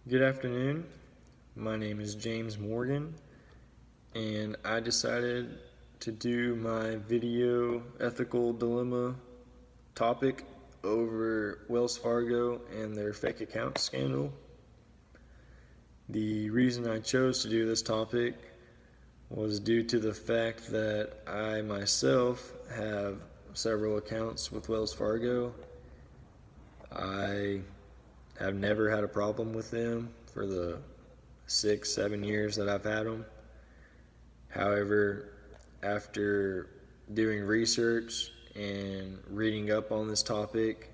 Good afternoon. My name is James Morgan, and I decided to do my video ethical dilemma topic over Wells Fargo and their fake account scandal. The reason I chose to do this topic was due to the fact that I myself have several accounts with Wells Fargo. I have never had a problem with them for the 6-7 years that I've had them. However, after doing research and reading up on this topic,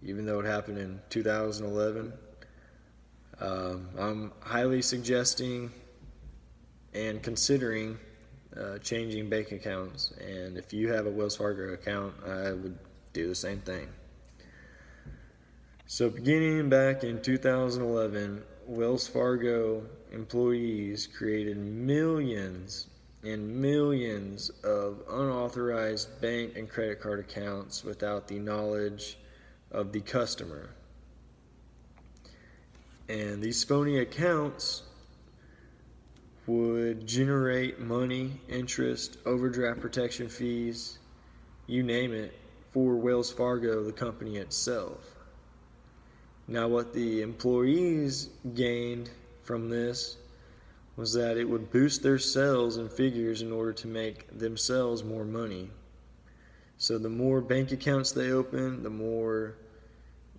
even though it happened in 2011, I'm highly suggesting and considering changing bank accounts. And if you have a Wells Fargo account, I would do the same thing. So beginning back in 2011, Wells Fargo employees created millions and millions of unauthorized bank and credit card accounts without the knowledge of the customer. And these phony accounts would generate money, interest, overdraft protection fees, you name it, for Wells Fargo, the company itself. Now, what the employees gained from this was that it would boost their sales and figures in order to make themselves more money. So the more bank accounts they opened, the more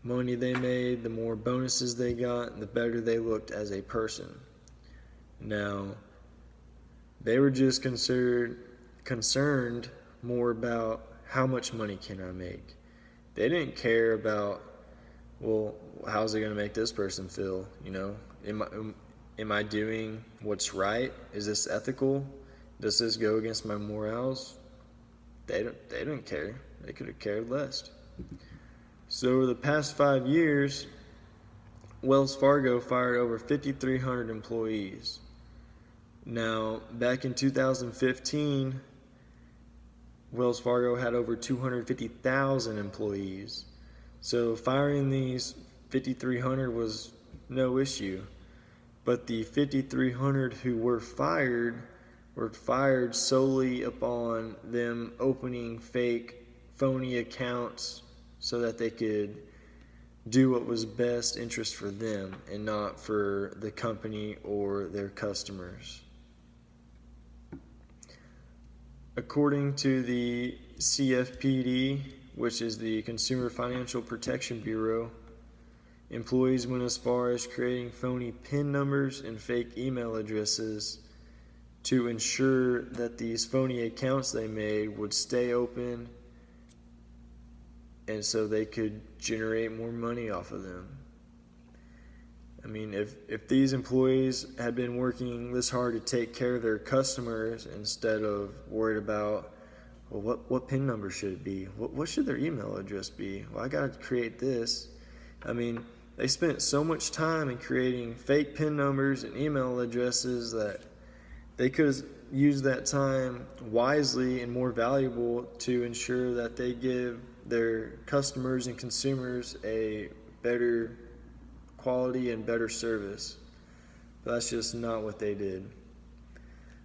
money they made, the more bonuses they got, and the better they looked as a person. Now, they were just concerned more about how much money can I make. They didn't care about, well, how's it going to make this person feel? Am I doing what's right? Is this ethical? Does this go against my morals? They didn't care. They could have cared less. So over the past 5 years, Wells Fargo fired over 5,300 employees. Now, back in 2015, Wells Fargo had over 250,000 employees. So firing these 5,300 was no issue. But the 5,300 who were fired solely upon them opening fake, phony accounts so that they could do what was best interest for them and not for the company or their customers. According to the CFPB, which is the Consumer Financial Protection Bureau, employees went as far as creating phony PIN numbers and fake email addresses to ensure that these phony accounts they made would stay open and so they could generate more money off of them. I mean, if these employees had been working this hard to take care of their customers instead of worried about, well, what PIN number should it be? What should their email address be? Well, I got to create this. I mean, they spent so much time in creating fake PIN numbers and email addresses that they could have used that time wisely and more valuable to ensure that they give their customers and consumers a better quality and better service. But that's just not what they did.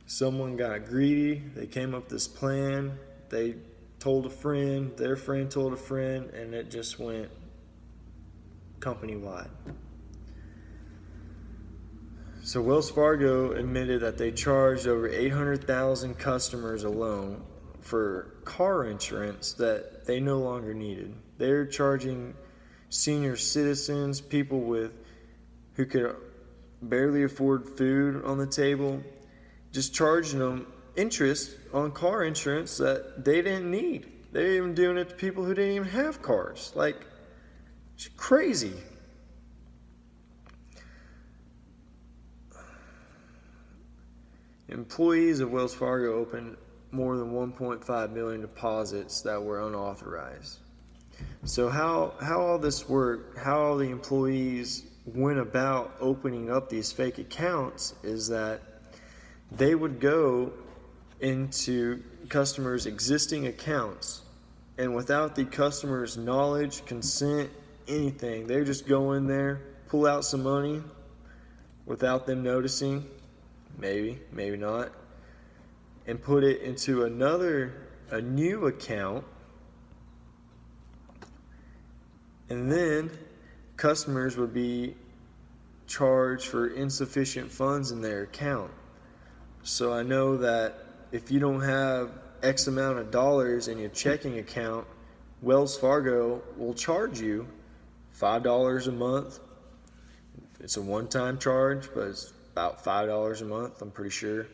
Someone got greedy. They came up with this plan. They told a friend, their friend told a friend, and it just went company-wide. So Wells Fargo admitted that they charged over 800,000 customers alone for car insurance that they no longer needed. They're charging senior citizens, people who could barely afford food on the table, just charging them interest on car insurance that they didn't need. They're even doing it to people who didn't even have cars. Like, it's crazy. Employees of Wells Fargo opened more than 1.5 million deposits that were unauthorized. So how all this worked, how all the employees went about opening up these fake accounts is that they would go into customers' existing accounts, and without the customer's knowledge, consent, anything, they just go in there, pull out some money, without them noticing, maybe, maybe not, and put it into a new account, and then customers would be charged for insufficient funds in their account. So I know that if you don't have X amount of dollars in your checking account, Wells Fargo will charge you $5 a month. It's a one-time charge, but it's about $5 a month, I'm pretty sure.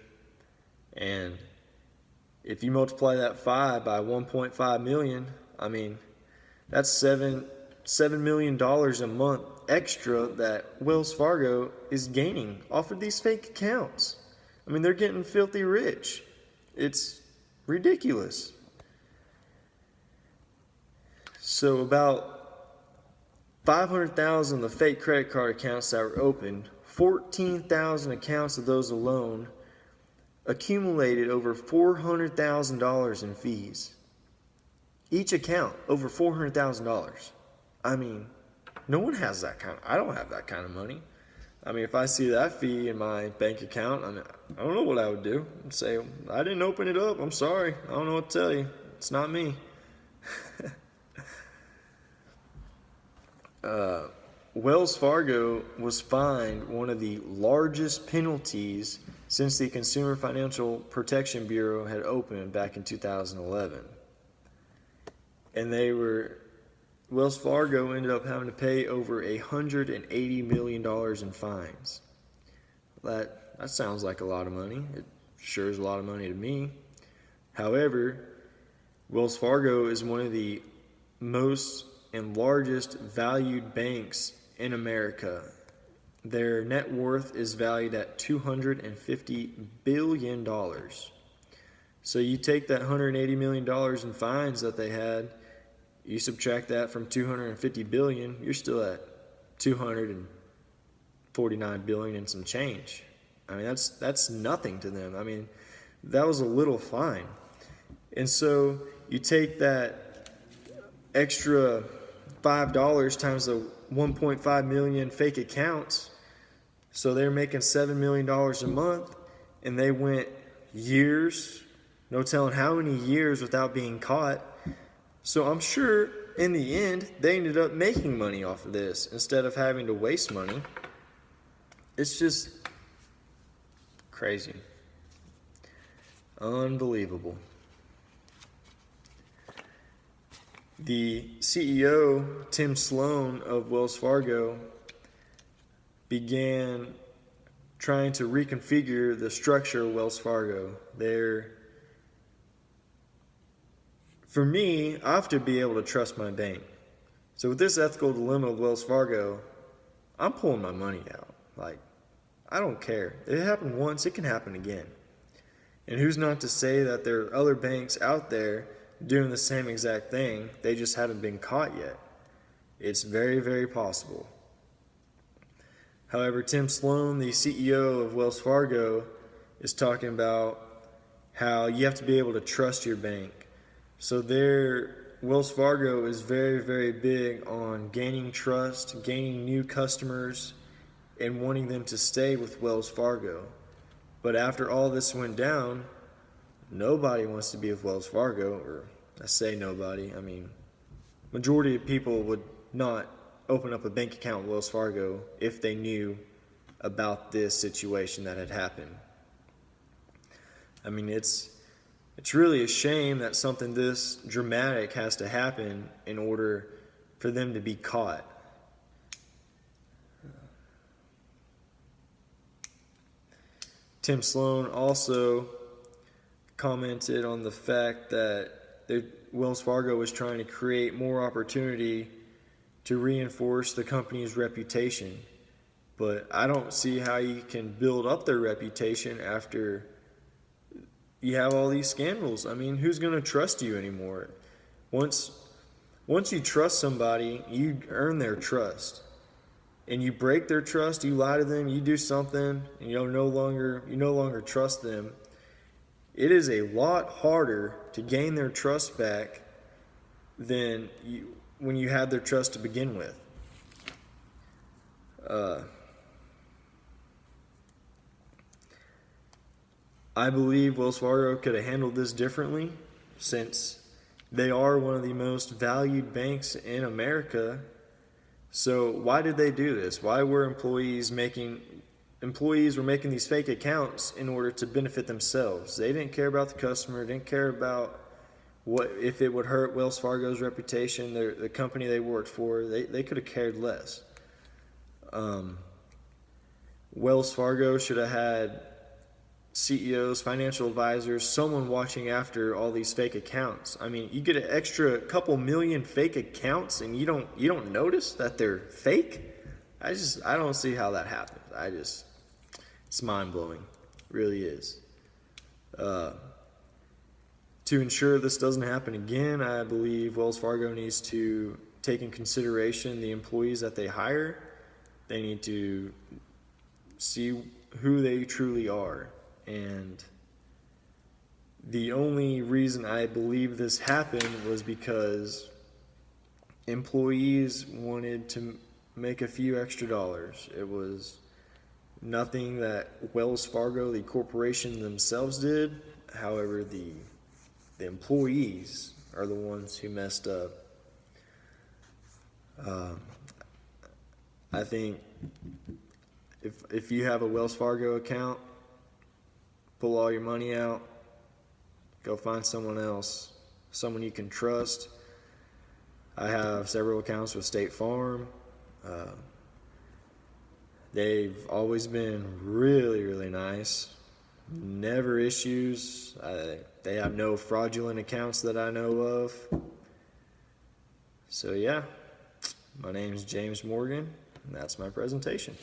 And if you multiply that 5 by 1.5 million, I mean, that's $7 million a month extra that Wells Fargo is gaining off of these fake accounts. I mean, they're getting filthy rich. It's ridiculous. So about 500,000 of the fake credit card accounts that were opened, 14,000 accounts of those alone accumulated over $400,000 in fees. Each account over $400,000. I mean, no one has that kind of, I don't have that kind of money. I mean, if I see that fee in my bank account, I don't know what I would do. I'd say, I didn't open it up. I'm sorry. I don't know what to tell you. It's not me. Wells Fargo was fined one of the largest penalties since the Consumer Financial Protection Bureau had opened back in 2011. And Wells Fargo ended up having to pay over $180 million in fines. That sounds like a lot of money. It sure is a lot of money to me. However, Wells Fargo is one of the most and largest valued banks in America. Their net worth is valued at $250 billion. So you take that $180 million in fines that they had, you subtract that from $250 billion, you're still at $249 billion and some change. I mean, that's nothing to them. I mean, that was a little fine. And so you take that extra $5 times the 1.5 million fake accounts, so they're making $7 million a month, and they went years, no telling how many years without being caught. So I'm sure in the end they ended up making money off of this instead of having to waste money. It's just crazy. Unbelievable. The CEO, Tim Sloan of Wells Fargo, began trying to reconfigure the structure of Wells Fargo. For me, I have to be able to trust my bank. So with this ethical dilemma of Wells Fargo, I'm pulling my money out. Like, I don't care. It happened once, it can happen again. And who's not to say that there are other banks out there doing the same exact thing, they just haven't been caught yet. It's very, very possible. However, Tim Sloan, the CEO of Wells Fargo, is talking about how you have to be able to trust your bank. So Wells Fargo is very, very big on gaining trust, gaining new customers, and wanting them to stay with Wells Fargo. But after all this went down, nobody wants to be with Wells Fargo, or I say nobody, I mean, majority of people would not open up a bank account with Wells Fargo if they knew about this situation that had happened. I mean, it's really a shame that something this dramatic has to happen in order for them to be caught. Tim Sloan also commented on the fact that Wells Fargo was trying to create more opportunity to reinforce the company's reputation. But I don't see how you can build up their reputation after you have all these scandals. I mean, who's going to trust you anymore? Once you trust somebody, you earn their trust. And you break their trust, you lie to them, you do something, and you no longer trust them. It is a lot harder to gain their trust back than when you had their trust to begin with. I believe Wells Fargo could have handled this differently, since they are one of the most valued banks in America. So why did they do this? Why were employees were making these fake accounts in order to benefit themselves? They didn't care about the customer, didn't care about what if it would hurt Wells Fargo's reputation, the company they worked for. They could have cared less. Wells Fargo should have had CEOs, financial advisors, someone watching after all these fake accounts. I mean, you get an extra couple million fake accounts and you don't notice that they're fake? I don't see how that happens. It's mind-blowing. It really is. To ensure this doesn't happen again, I believe Wells Fargo needs to take in consideration the employees that they hire. They need to see who they truly are. And the only reason I believe this happened was because employees wanted to make a few extra dollars. It was nothing that Wells Fargo, the corporation themselves, did. However, the employees are the ones who messed up. I think if you have a Wells Fargo account, pull all your money out, go find someone else, someone you can trust. I have several accounts with State Farm. They've always been really, really nice. Never issues. They have no fraudulent accounts that I know of. So yeah, my name's James Morgan, and that's my presentation.